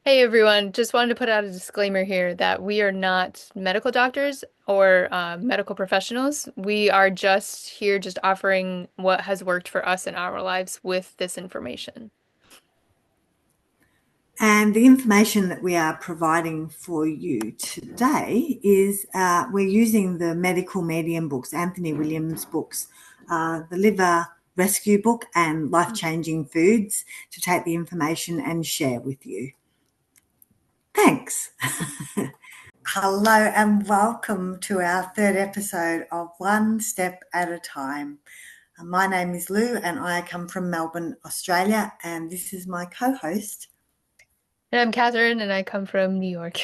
Hey everyone, just wanted to put out a disclaimer here that we are not medical doctors or medical professionals. We are just here just offering what has worked for us in our lives with this information. And the information that we are providing for you today is we're using the medical medium books, Anthony Williams' books, the Liver Rescue book and Life Changing Foods to take the information and share with you. Thanks. Hello and welcome to our third episode of One Step at a Time. My name is Lou and I come from Melbourne, Australia, and this is my co-host. And I'm Catherine and I come from New York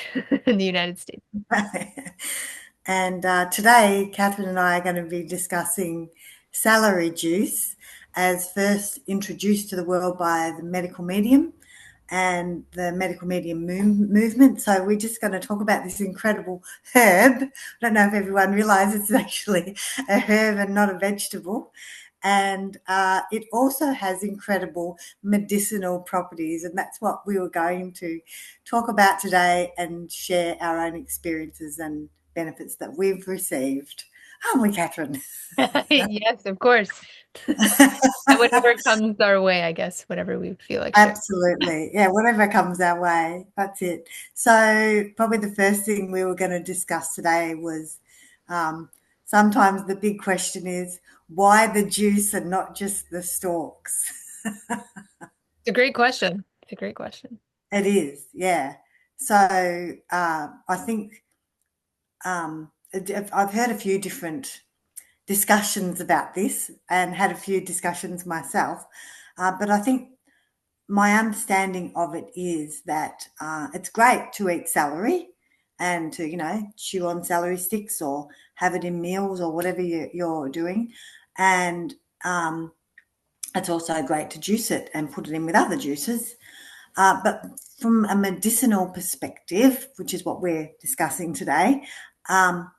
in the United States. And today, Catherine and I are going to be discussing celery juice as first introduced to the world by the medical medium and the medical medium movement. So we're just going to talk about this incredible herb. I don't know if everyone realizes it's actually a herb and not a vegetable. And it also has incredible medicinal properties. And that's what we were going to talk about today and share our own experiences and benefits that we've received. Aren't we, Catherine? Yes, of course. And whatever comes our way, I guess, whatever we feel like sharing. Absolutely. Yeah, whatever comes our way. That's it. So, probably the first thing we were going to discuss today was sometimes the big question is why the juice and not just the stalks? It's a great question. It's a great question. It is, yeah. So, I think I've heard a few different discussions about this and had a few discussions myself. But I think my understanding of it is that it's great to eat celery and to, chew on celery sticks or have it in meals or whatever you're doing. And it's also great to juice it and put it in with other juices. But from a medicinal perspective, which is what we're discussing today, um,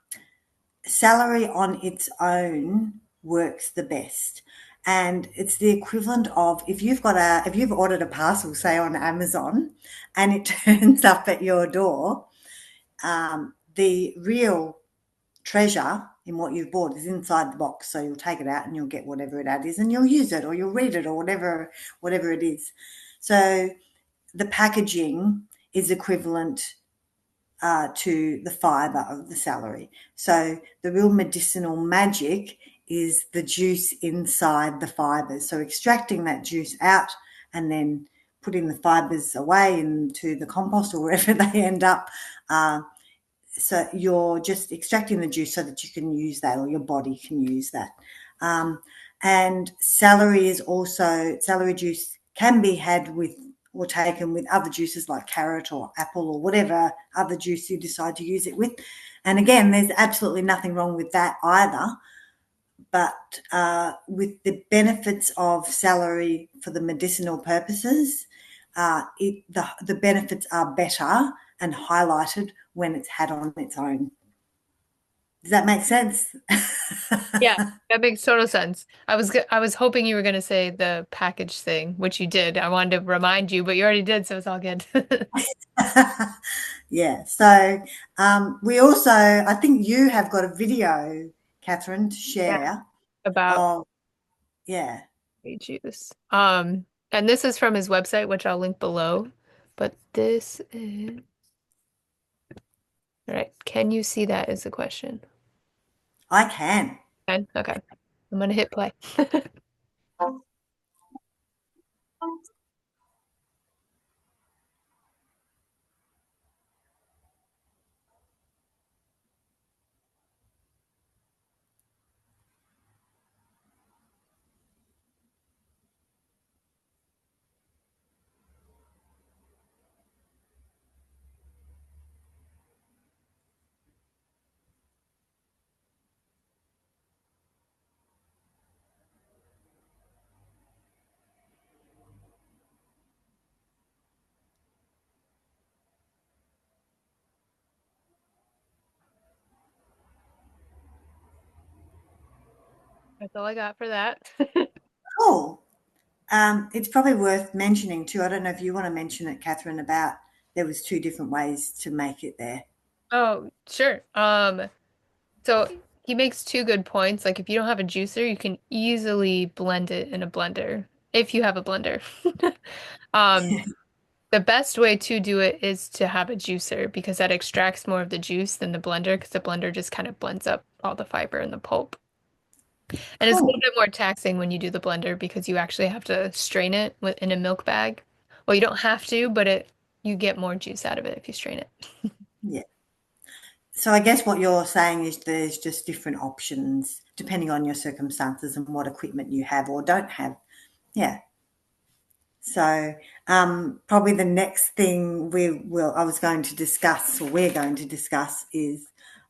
celery on its own works the best. And it's the equivalent of if you've ordered a parcel, say on Amazon, and it turns up at your door, the real treasure in what you've bought is inside the box. So you'll take it out and you'll get whatever that is, and you'll use it or you'll read it or whatever it is. So the packaging is equivalent to the fibre of the celery. So the real medicinal magic is the juice inside the fibres. So extracting that juice out and then putting the fibres away into the compost or wherever they end up. So you're just extracting the juice so that you can use that or your body can use that. And celery juice can be had with or taken with other juices like carrot or apple or whatever other juice you decide to use it with. And again, there's absolutely nothing wrong with that either. But with the benefits of celery for the medicinal purposes, the benefits are better and highlighted when it's had on its own. Does that make sense? Yeah, that makes total sense. I was hoping you were going to say the package thing, which you did. I wanted to remind you, but you already did, so it's all good. Yeah. So we also, I think you have got a video, Catherine, to Yeah. share. About Oh, yeah. celery juice. And this is from his website, which I'll link below. But this is all right. Can you see that is the question? I can. Can? Okay. I'm gonna hit play. That's all I got for that. Cool. It's probably worth mentioning too. I don't know if you want to mention it, Catherine, about there was two different ways to make it there. Oh, sure. So he makes two good points. Like if you don't have a juicer, you can easily blend it in a blender if you have a blender. Um, the best way to do it is to have a juicer because that extracts more of the juice than the blender because the blender just kind of blends up all the fiber and the pulp. And it's a little Cool. bit more taxing when you do the blender because you actually have to strain it in a milk bag. Well, you don't have to, but you get more juice out of it if you strain it. Yeah. So I guess what you're saying is there's just different options depending on your circumstances and what equipment you have or don't have. Yeah. So probably the next thing I was going to discuss, or we're going to discuss, is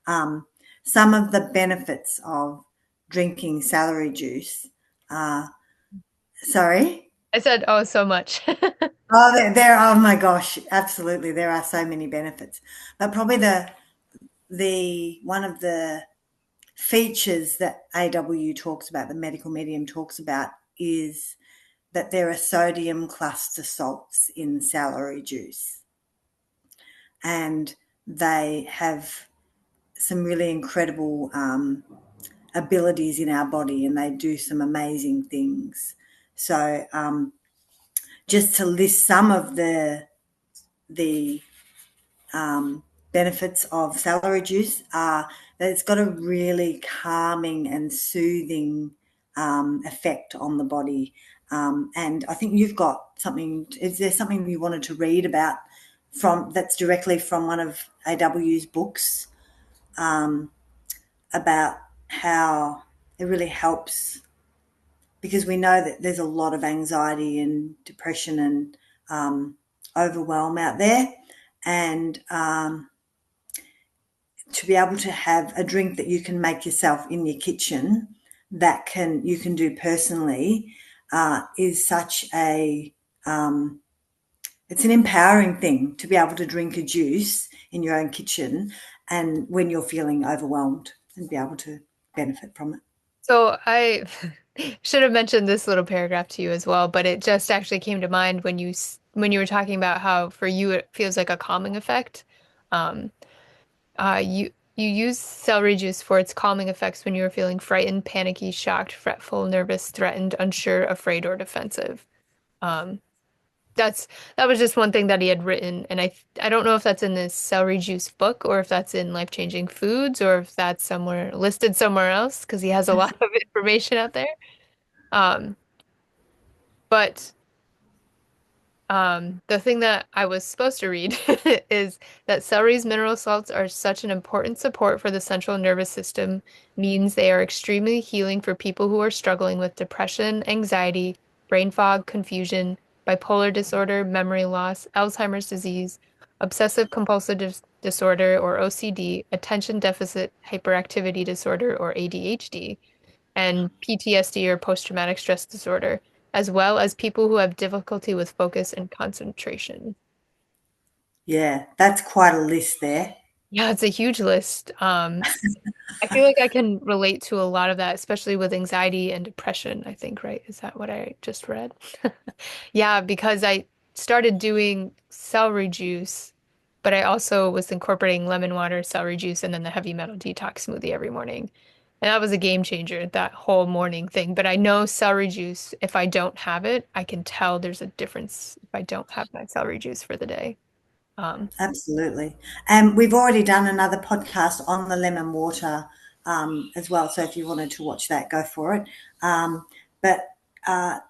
um, some of the benefits of drinking celery juice. Uh, Sorry. I said, oh, so much. Oh, oh my gosh, absolutely. There are so many benefits. But probably the one of the features that AW talks about, the medical medium talks about, is that there are sodium cluster salts in celery juice, and they have some really incredible abilities in our body, and they do some amazing things. So, just to list some of the benefits of celery juice are that it's got a really calming and soothing effect on the body. And I think you've got something. Is there something you wanted to read about from that's directly from one of AW's books about how it really helps because we know that there's a lot of anxiety and depression and overwhelm out there, and to be able to have a drink that you can make yourself in your kitchen that can you can do personally is such a it's an empowering thing to be able to drink a juice in your own kitchen and when you're feeling overwhelmed and be able to benefit from it. So I should have mentioned this little paragraph to you as well, but it just actually came to mind when when you were talking about how for you it feels like a calming effect. Um, you use celery juice for its calming effects when you are feeling frightened, panicky, shocked, fretful, nervous, threatened, unsure, afraid, or defensive. Um, that's that was just one thing that he had written, and I don't know if that's in this celery juice book or if that's in Life-Changing Foods or if that's somewhere listed somewhere else because he has a lot of information out there. Um, but the thing that I was supposed to read is that celery's mineral salts are such an important support for the central nervous system, means they are extremely healing for people who are struggling with depression, anxiety, brain fog, confusion, bipolar disorder, memory loss, Alzheimer's disease, obsessive compulsive disorder or OCD, attention deficit hyperactivity disorder or ADHD and PTSD or post-traumatic stress disorder, as well as people who have difficulty with focus and concentration. Yeah, that's quite a list there. Yeah, it's a huge list. I feel like I can relate to a lot of that, especially with anxiety and depression, I think, right? Is that what I just read? Yeah, because I started doing celery juice, but I also was incorporating lemon water, celery juice, and then the heavy metal detox smoothie every morning. And that was a game changer, that whole morning thing. But I know celery juice, if I don't have it, I can tell there's a difference if I don't have my celery juice for the day. Absolutely. And we've already done another podcast on the lemon water as well. So if you wanted to watch that, go for it. But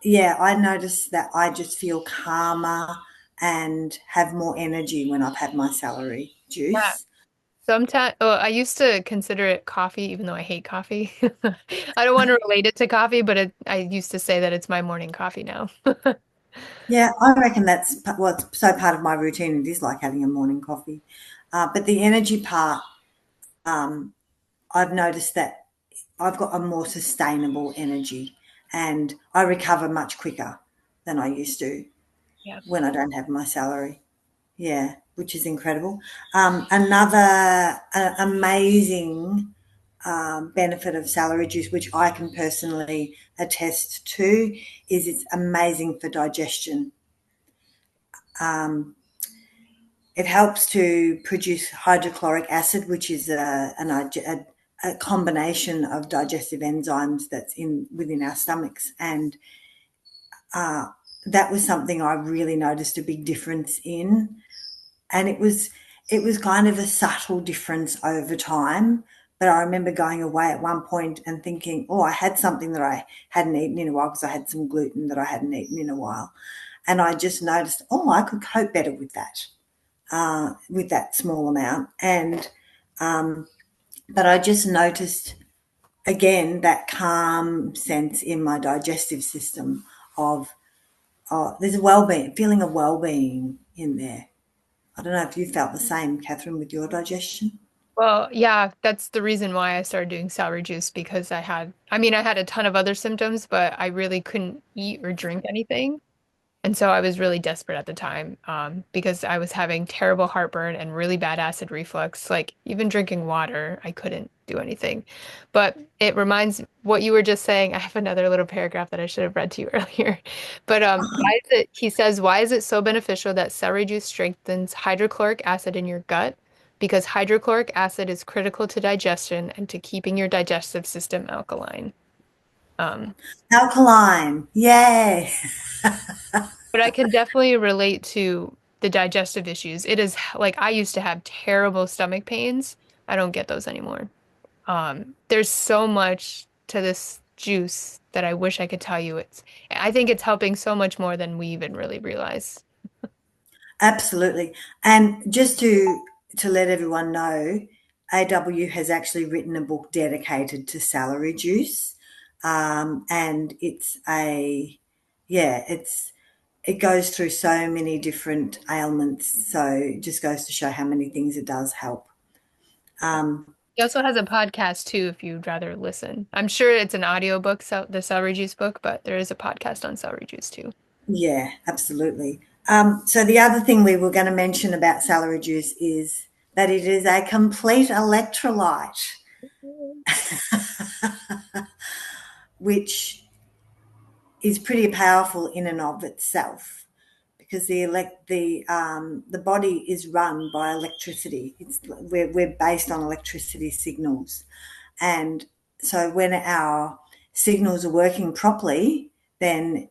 yeah, I noticed that I just feel calmer and have more energy when I've had my celery Yeah. juice. Sometimes, oh, I used to consider it coffee, even though I hate coffee. I don't want to relate it to coffee, but I used to say that it's my morning coffee now. Yeah, I reckon that's what's so part of my routine. It is like having a morning coffee. But the energy part, um, I've noticed that I've got a more sustainable energy and I recover much quicker than I used to Yeah. when I don't have my salary. Yeah, which is incredible. Another amazing benefit of celery juice, which I can personally attest to, is it's amazing for digestion. it helps to produce hydrochloric acid, which is a combination of digestive enzymes that's in within our stomachs, and uh, that was something I really noticed a big difference in, and it was kind of a subtle difference over time. But I remember going away at one point and thinking, oh, I had something that I hadn't eaten in a while because I had some gluten that I hadn't eaten in a while. And I just noticed, oh, I could cope better with that small amount. And but I just noticed again that calm sense in my digestive system of, oh, there's a well-being feeling of well-being in there. I don't know if you felt the same, Catherine, with your digestion. Well, yeah, that's the reason why I started doing celery juice because I had a ton of other symptoms, but I really couldn't eat or drink anything. And so I was really desperate at the time, because I was having terrible heartburn and really bad acid reflux. Like even drinking water, I couldn't do anything. But it reminds what you were just saying. I have another little paragraph that I should have read to you earlier. But he says, why is it so beneficial that celery juice strengthens hydrochloric acid in your gut? Because hydrochloric acid is critical to digestion and to keeping your digestive system alkaline. Um, Alkaline, yay! But I can definitely relate to the digestive issues. It is like I used to have terrible stomach pains. I don't get those anymore. There's so much to this juice that I wish I could tell you. I think it's helping so much more than we even really realize. Absolutely. And just to let everyone know, AW has actually written a book dedicated to celery juice, and it goes through so many different ailments. So it just goes to show how many things it does help. Um, He also has a podcast too, if you'd rather listen. I'm sure it's an audiobook, the Celery Juice book, but there is a podcast on celery juice too. yeah, absolutely. So the other thing we were going to mention about celery juice is that it is a complete electrolyte, which is pretty powerful in and of itself because the body is run by electricity. We're based on electricity signals, and so when our signals are working properly, then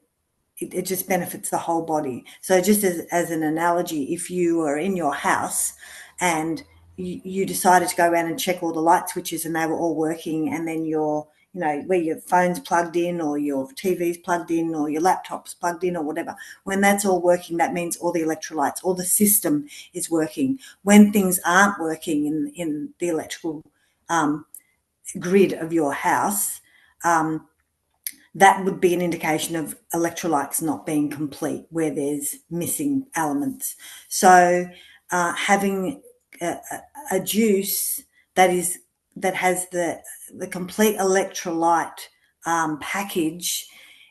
it just benefits the whole body. So just as an analogy, if you are in your house and you decided to go around and check all the light switches and they were all working, and then where your phone's plugged in or your TV's plugged in or your laptop's plugged in or whatever, when that's all working, that means all the electrolytes, all the system is working. When things aren't working in the electrical um, grid of your house, um, that would be an indication of electrolytes not being complete, where there's missing elements. So, having a juice that has the complete electrolyte package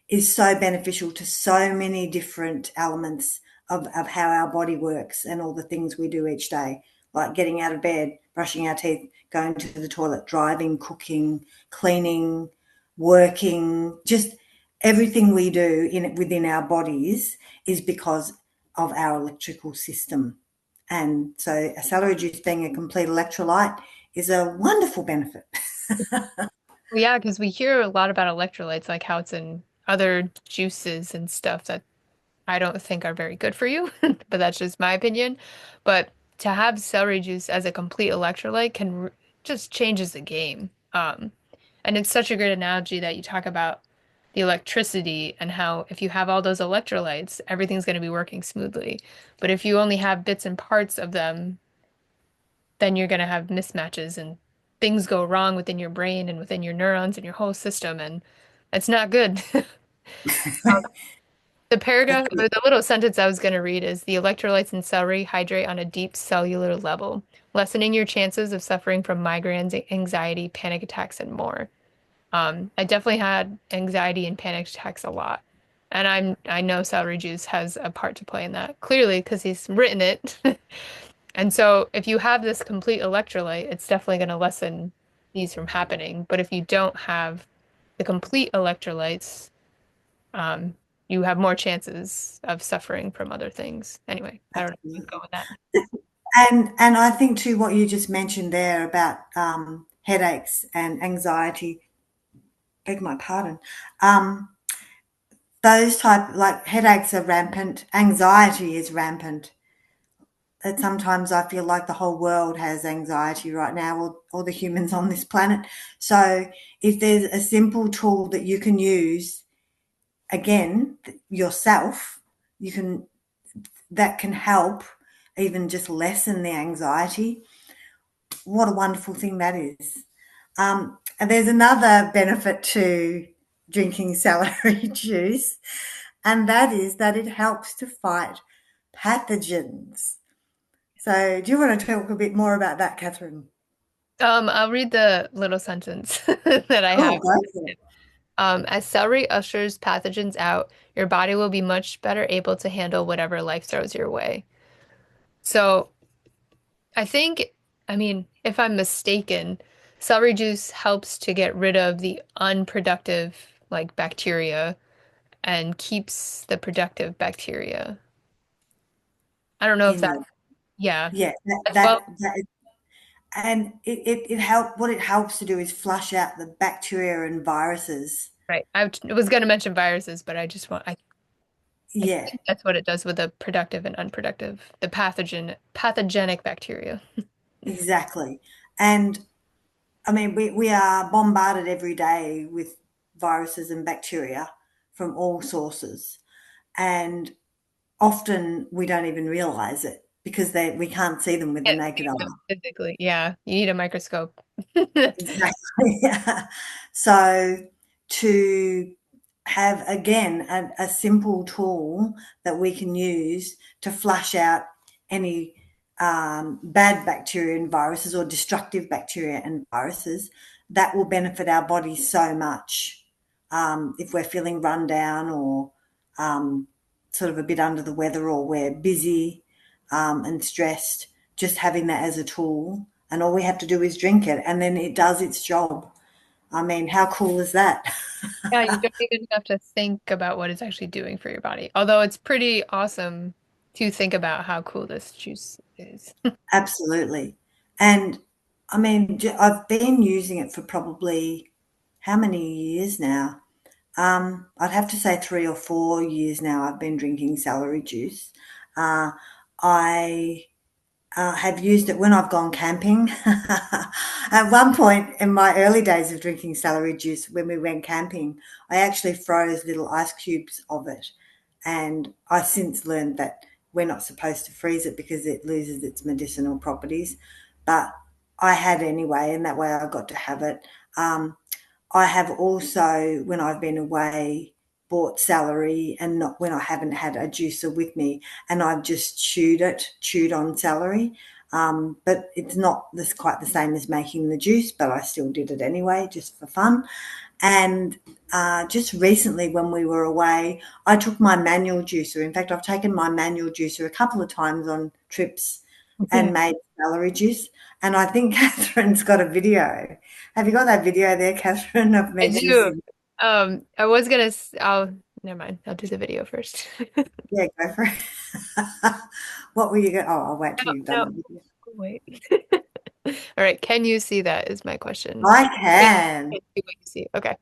is so beneficial to so many different elements of how our body works and all the things we do each day, like getting out of bed, brushing our teeth, going to the toilet, driving, cooking, cleaning, working, just everything we do within our bodies is because of our electrical system. And so a celery juice being a complete electrolyte is a wonderful benefit. Well, yeah, because we hear a lot about electrolytes, like how it's in other juices and stuff that I don't think are very good for you, but that's just my opinion. But to have celery juice as a complete electrolyte just changes the game. And it's such a great analogy that you talk about the electricity and how if you have all those electrolytes, everything's going to be working smoothly. But if you only have bits and parts of them, then you're going to have mismatches and things go wrong within your brain and within your neurons and your whole system, and it's not good. The paragraph or the little sentence I was going to read is the electrolytes in celery hydrate on a deep cellular level, lessening your chances of suffering from migraines, anxiety, panic attacks, and more. I definitely had anxiety and panic attacks a lot. And I know celery juice has a part to play in that, clearly, because he's written it. And so if you have this complete electrolyte, it's definitely going to lessen these from happening. But if you don't have the complete electrolytes, um, you have more chances of suffering from other things. Anyway, I don't know where to go with that. And I think too what you just mentioned there about headaches and anxiety, beg my pardon, um, those type like headaches are rampant, anxiety is rampant. That sometimes I feel like the whole world has anxiety right now, all the humans on this planet. So if there's a simple tool that you can use, again, yourself, you can that can help even just lessen the anxiety. What a wonderful thing that is. And there's another benefit to drinking celery juice, and that is that it helps to fight pathogens. So, do you want to talk a bit more about that, Catherine? I'll read the little sentence that I Oh, have. go for it. As celery ushers pathogens out, your body will be much better able to handle whatever life throws your way. So I think, I mean, if I'm mistaken, celery juice helps to get rid of the unproductive, like bacteria and keeps the productive bacteria. I don't know if In that, you. yeah, Yeah, as well. and it what it helps to do is flush out the bacteria and viruses. Right. Was going to mention viruses, but I Yeah, think that's what it does with the productive and unproductive, the pathogenic bacteria. exactly. And I mean, we are bombarded every day with viruses and bacteria from all sources. And often we don't even realize it because we can't see them with the Can't naked see them eye. physically. Yeah, you need a microscope. Exactly. Yeah. So to have again a simple tool that we can use to flush out any bad bacteria and viruses or destructive bacteria and viruses that will benefit our body so much if we're feeling run down or um, sort of a bit under the weather or we're busy and stressed, just having that as a tool and all we have to do is drink it and then it does its job. I mean, how cool is that? Yeah, you don't even have to think about what it's actually doing for your body. Although it's pretty awesome to think about how cool this juice is. Absolutely. And I mean, I've been using it for probably how many years now? I'd have to say 3 or 4 years now. I've been drinking celery juice. Uh, I have used it when I've gone camping. At one point in my early days of drinking celery juice, when we went camping, I actually froze little ice cubes of it. And I since learned that we're not supposed to freeze it because it loses its medicinal properties. But I had anyway, and that way I got to have it. I have also, when I've been away, bought celery and not when I haven't had a juicer with me, and I've just chewed on celery. But it's not this quite the same as making the juice, but I still did it anyway, just for fun. And just recently, when we were away, I took my manual juicer. In fact, I've taken my manual juicer a couple of times on trips and Yeah. made celery juice. And I think Catherine's got a video. Have you got that video there, Catherine, of I me do. juicing? I was gonna, I'll, never mind. I'll do the video first. Yeah, go for it. What were you going? Oh, I'll wait till No, you've done no, the video. wait. All right, can you see that is my question. I Wait, can. can't see what you see. Okay.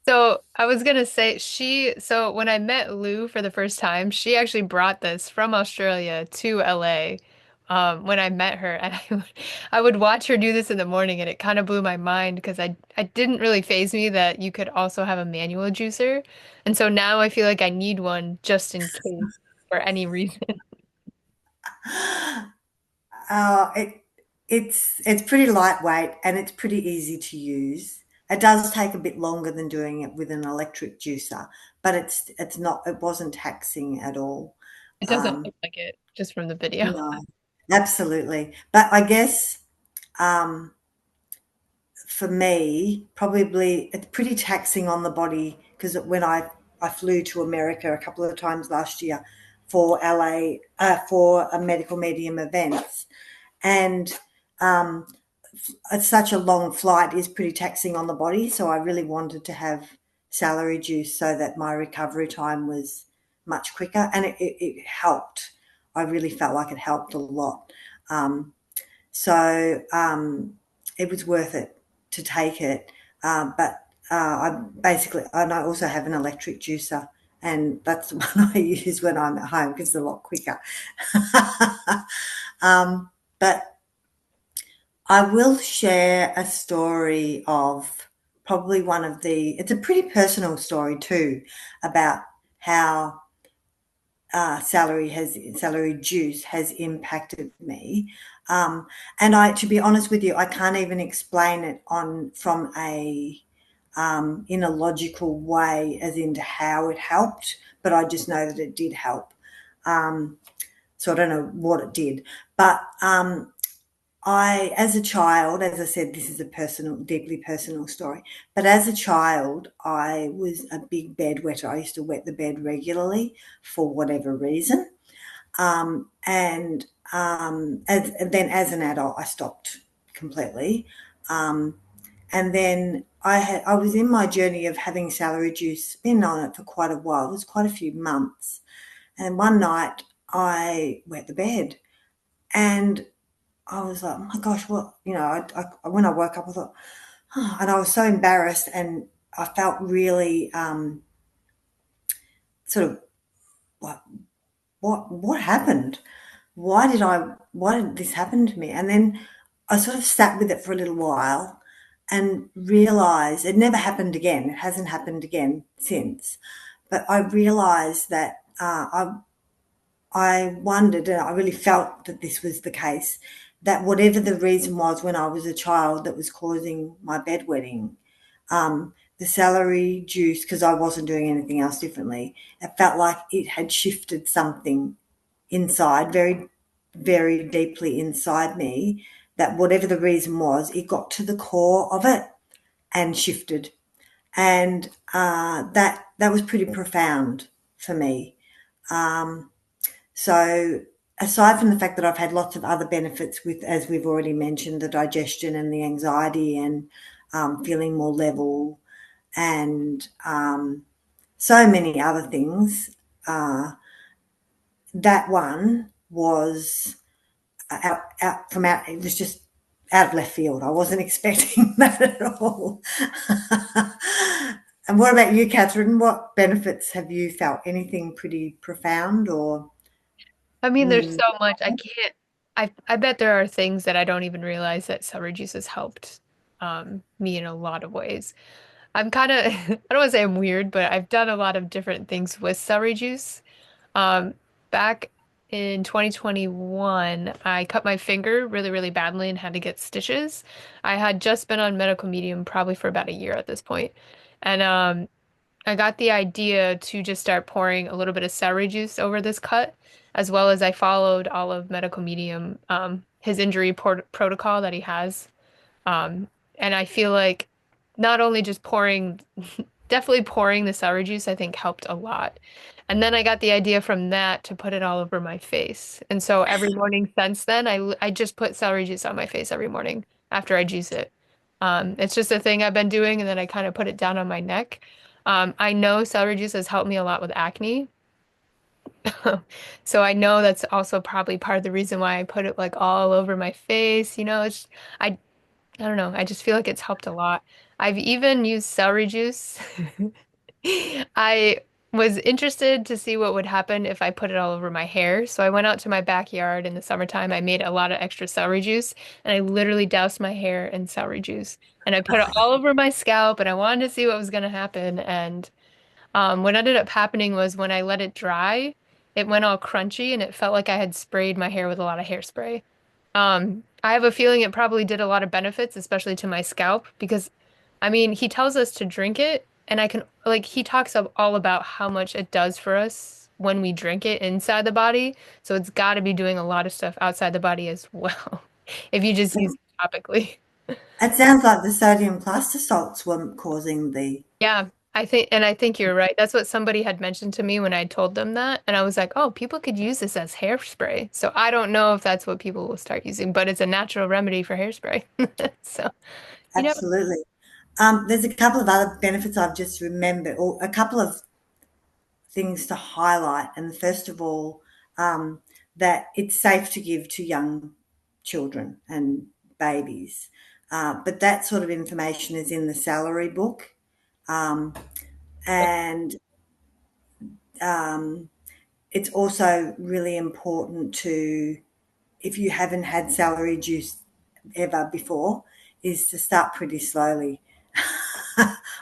So I was gonna say so when I met Lou for the first time, she actually brought this from Australia to LA when I met her and I would watch her do this in the morning and it kind of blew my mind because I didn't really faze me that you could also have a manual juicer. And so now I feel like I need one just in case for any reason. It it's pretty lightweight and it's pretty easy to use. It does take a bit longer than doing it with an electric juicer, but it's not, it wasn't taxing at all. It doesn't Um, look like it just from the video. no, absolutely. But I guess um, for me, probably it's pretty taxing on the body because when I flew to America a couple of times last year for LA for a medical medium events, and um, it's such a long flight is pretty taxing on the body. So I really wanted to have celery juice so that my recovery time was much quicker, and it helped. I really felt like it helped a lot. Um, so it was worth it to take it. But I basically, and I also have an electric juicer, and that's the one I use when I'm at home because it's a lot quicker. But I will share a story of probably one of it's a pretty personal story too, about how celery juice has impacted me. Um, and to be honest with you, I can't even explain it on from a in a logical way, as into how it helped. But I just know that it did help. So I don't know what it did, but as a child, as I said, this is a personal, deeply personal story. But as a child, I was a big bedwetter. I used to wet the bed regularly for whatever reason. And then as an adult, I stopped completely. Um, and then I was in my journey of having celery juice, been on it for quite a while. It was quite a few months. And one night I wet the bed, and I was like, oh my gosh, what, when I woke up, I thought, oh, and I was so embarrassed, and I felt really sort of like, what happened? Why did this happen to me? And then I sort of sat with it for a little while and realized it never happened again. It hasn't happened again since. But I realized that I wondered, and I really felt that this was the case, that whatever the reason was when I was a child that was causing my bedwetting, the celery juice, because I wasn't doing anything else differently, it felt like it had shifted something inside, very, very deeply inside me, that whatever the reason was, it got to the core of it and shifted. And that was pretty profound for me. Um, so aside from the fact that I've had lots of other benefits with, as we've already mentioned, the digestion and the anxiety and feeling more level and so many other things, that one was it was just out of left field. I wasn't expecting that at all. And what about you, Catherine? What benefits have you felt? Anything pretty profound or I mean, there's mm, so much. I can't. I bet there are things that I don't even realize that celery juice has helped me in a lot of ways. I'm kind of, I don't want to say I'm weird, but I've done a lot of different things with celery juice. Um, Back in 2021, I cut my finger really, really badly and had to get stitches. I had just been on medical medium probably for about a year at this point. And I got the idea to just start pouring a little bit of celery juice over this cut, as well as I followed all of medical medium, his injury protocol that he has. Um, and I feel like not only just pouring, definitely pouring the celery juice, I think helped a lot. And then I got the idea from that to put it all over my face. And so every morning since then, I just put celery juice on my face every morning after I juice it. It's just a thing I've been doing, and then I kind of put it down on my neck. I know celery juice has helped me a lot with acne. So I know that's also probably part of the reason why I put it like all over my face. I I don't know. I just feel like it's helped a lot. I've even used celery juice. I was interested to see what would happen if I put it all over my hair. So I went out to my backyard in the summertime. I made a lot of extra celery juice and I literally doused my hair in celery juice. And I put it all over my scalp and I wanted to see what was going to happen. And what ended up happening was when I let it dry, it went all crunchy and it felt like I had sprayed my hair with a lot of hairspray. I have a feeling it probably did a lot of benefits, especially to my scalp, because I mean, he tells us to drink it, And I can, like, he talks all about how much it does for us when we drink it inside the body. So it's got to be doing a lot of stuff outside the body as well, if you just use So it topically. it sounds like the sodium plaster salts were causing the. Yeah, I think you're right. That's what somebody had mentioned to me when I told them that. And I was like, oh, people could use this as hairspray. So I don't know if that's what people will start using, but it's a natural remedy for hairspray. So, you know, Absolutely. There's a couple of other benefits I've just remembered, or a couple of things to highlight. And first of all, um, that it's safe to give to young children and babies. But that sort of information is in the Celery book. Um, and um, it's also really important to, if you haven't had celery juice ever before, is to start pretty slowly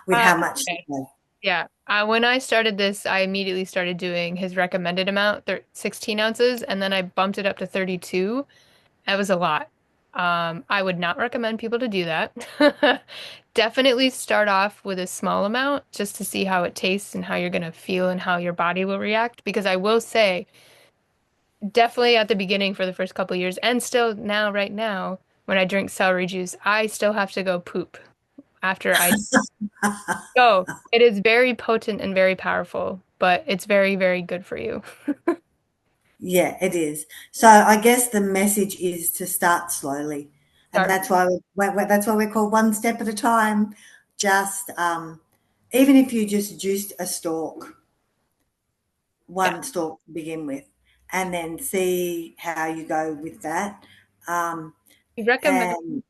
with uh, how much to okay. have. Yeah. When I started this, I immediately started doing his recommended amount, 16 ounces, and then I bumped it up to 32. That was a lot. I would not recommend people to do that. Definitely start off with a small amount just to see how it tastes and how you're going to feel and how your body will react. Because I will say, definitely at the beginning for the first couple of years, and still now, right now, when I drink celery juice, I still have to go poop after I go. It is very potent and very powerful, but it's very, very good for you. Yeah, it is. So I guess the message is to start slowly, and Start. that's why we're called one step at a time. Just even if you just juiced a stalk, Yeah. one stalk to begin with, and then see how you go with that. Um, He recommends and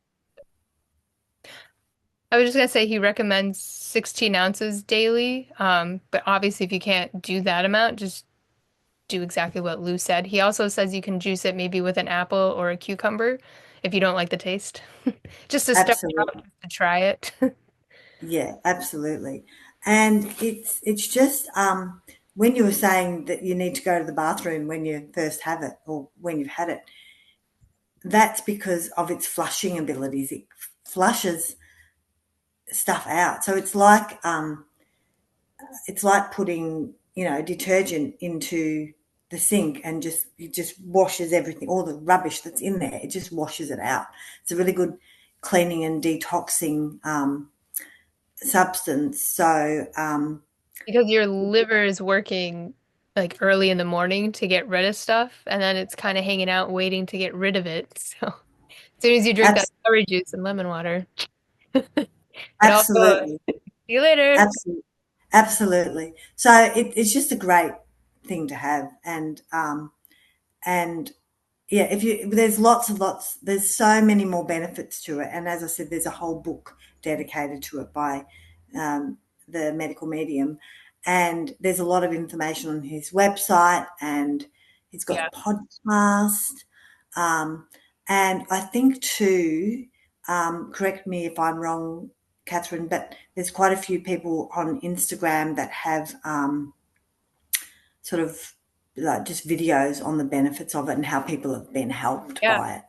I was just gonna say he recommends 16 ounces daily. But obviously if you can't do that amount, just do exactly what Lou said. He also says you can juice it maybe with an apple or a cucumber if you don't like the taste. Just to start out, absolutely, just to try it. yeah, absolutely. And it's just when you were saying that you need to go to the bathroom when you first have it or when you've had it, that's because of its flushing abilities. It flushes stuff out. So it's like putting, detergent into the sink and just it just washes everything, all the rubbish that's in there. It just washes it out. It's a really good cleaning and detoxing substance. So Because your liver is working like early in the morning to get rid of stuff, and then it's kind of hanging out waiting to get rid of it. So as soon as you drink that abs- celery juice and lemon water, it all goes. absolutely, See you later. absolutely, absolutely. So it's just a great thing to have, and yeah, if you there's lots, there's so many more benefits to it, and as I said, there's a whole book dedicated to it by um, the medical medium, and there's a lot of information on his website, and he's got Yeah. a podcast, um, and I think too, correct me if I'm wrong, Catherine, but there's quite a few people on Instagram that have sort of like just videos on the benefits of it and how people have been helped Yeah. by it.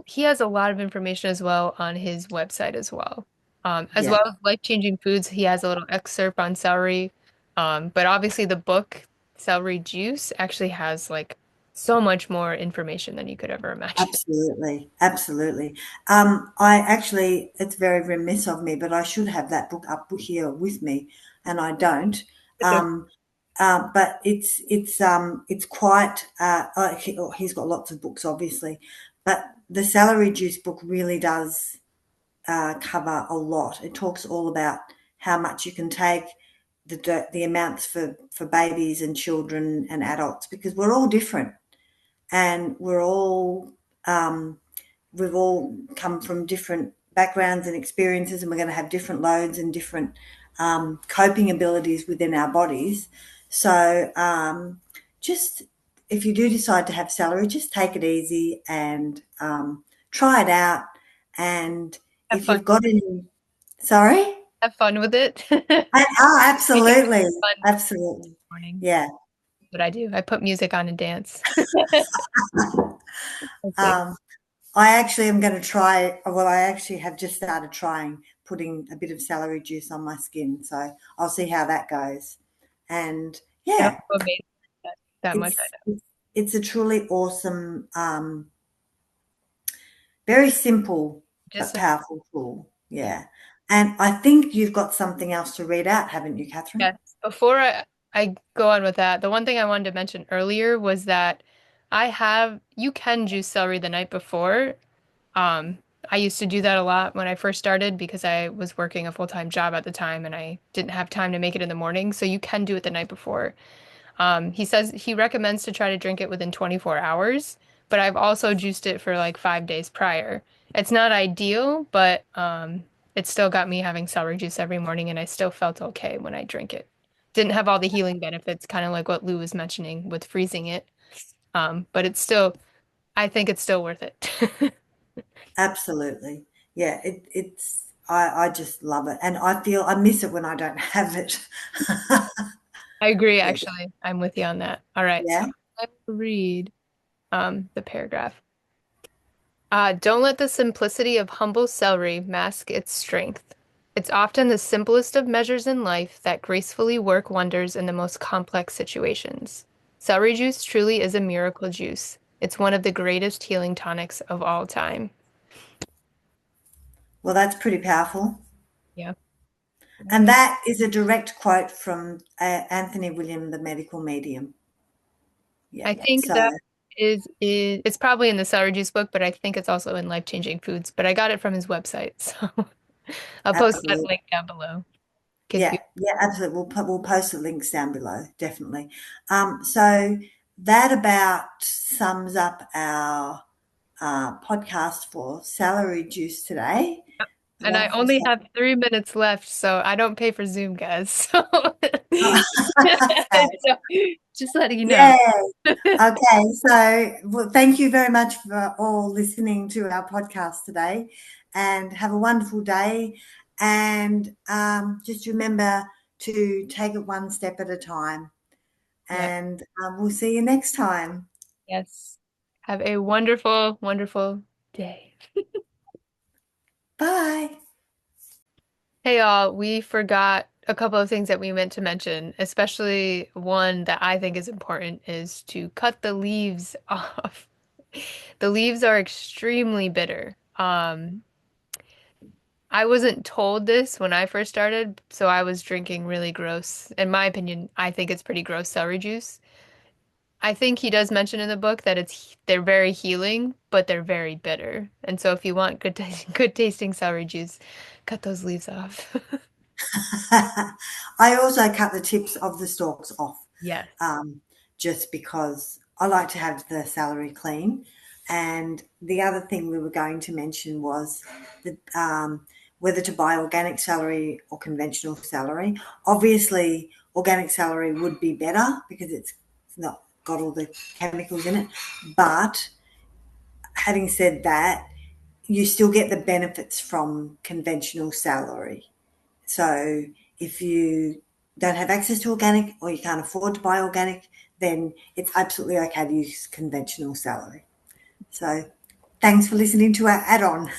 He has a lot of information as well on his website as well. As Yeah, well as life-changing foods, he has a little excerpt on celery. But obviously the book, Celery Juice, actually has like so much more information than you could ever imagine. absolutely, absolutely. I actually, it's very remiss of me, but I should have that book up here with me, and I don't. It's okay. Um, but it's quite. He's got lots of books, obviously, but the Celery Juice book really does cover a lot. It talks all about how much you can take, the amounts for babies and children and adults, because we're all different, and um, we've all come from different backgrounds and experiences, and we're going to have different loads and different coping abilities within our bodies. So just if you do decide to have celery, just take it easy and try it out. And Have if fun. you've got any, sorry, Have fun with it. oh, Make it absolutely, fun absolutely, morning. yeah. What I do. I put music on and dance. Okay. Um, I actually am going to try. Well, I actually have just started trying putting a bit of celery juice on my skin. So I'll see how that goes. And That's yeah, amazing. That much I it's know. it's, it's a truly awesome, very simple Just but so, powerful tool. yeah. Yeah. And I think you've got something else to read out, haven't you, Catherine? Yes. Before I go on with that, the one thing I wanted to mention earlier was that you can juice celery the night before. Um, I used to do that a lot when I first started because I was working a full-time job at the time and I didn't have time to make it in the morning. So you can do it the night before. He says he recommends to try to drink it within 24 hours, but I've also juiced it for like 5 days prior. It's not ideal, but it still got me having celery juice every morning, and I still felt okay when I drink it. Didn't have all the healing benefits, kind of like what Lou was mentioning with freezing it. But I think it's still worth it. Absolutely. Yeah, I just love it. And I feel I miss it when I don't have it. I agree, Yeah. actually. I'm with you on that. All right, so Yeah. I will read the paragraph. Don't let the simplicity of humble celery mask its strength. It's often the simplest of measures in life that gracefully work wonders in the most complex situations. Celery juice truly is a miracle juice. It's one of the greatest healing tonics of all time. Well, that's pretty powerful. Yeah. And Right. that is a direct quote from Anthony William, the medical medium. Yeah. I think So that is it's probably in the celery juice book, but I think it's also in Life-Changing Foods. But I got it from his website, so I'll post that absolutely. link down below in case Yeah. people. Yeah. Absolutely. We'll post the links down below. Definitely. So that about sums up our podcast for celery juice today. And I Wonderful only stuff. have 3 minutes left, so I don't pay for Zoom, guys. So, Okay. so just letting you know. Yeah. Okay. So, well, thank you very much for all listening to our podcast today, and have a wonderful day. And just remember to take it one step at a time. Yep. And we'll see you next time. Yes. Have a wonderful, wonderful day. Bye. Hey, all, we forgot a couple of things that we meant to mention, especially one that I think is important is to cut the leaves off. The leaves are extremely bitter. I wasn't told this when I first started, so I was drinking really gross. In my opinion, I think it's pretty gross celery juice. I think he does mention in the book that they're very healing, but they're very bitter. And so if you want good tasting celery juice, cut those leaves off. I also cut the tips of the stalks off, Yes. um, just because I like to have the celery clean. And the other thing we were going to mention was that whether to buy organic celery or conventional celery. Obviously, organic celery would be better because it's not got all the chemicals in it. But having said that, you still get the benefits from conventional celery. So if you don't have access to organic or you can't afford to buy organic, then it's absolutely okay to use conventional celery. So thanks for listening to our add on.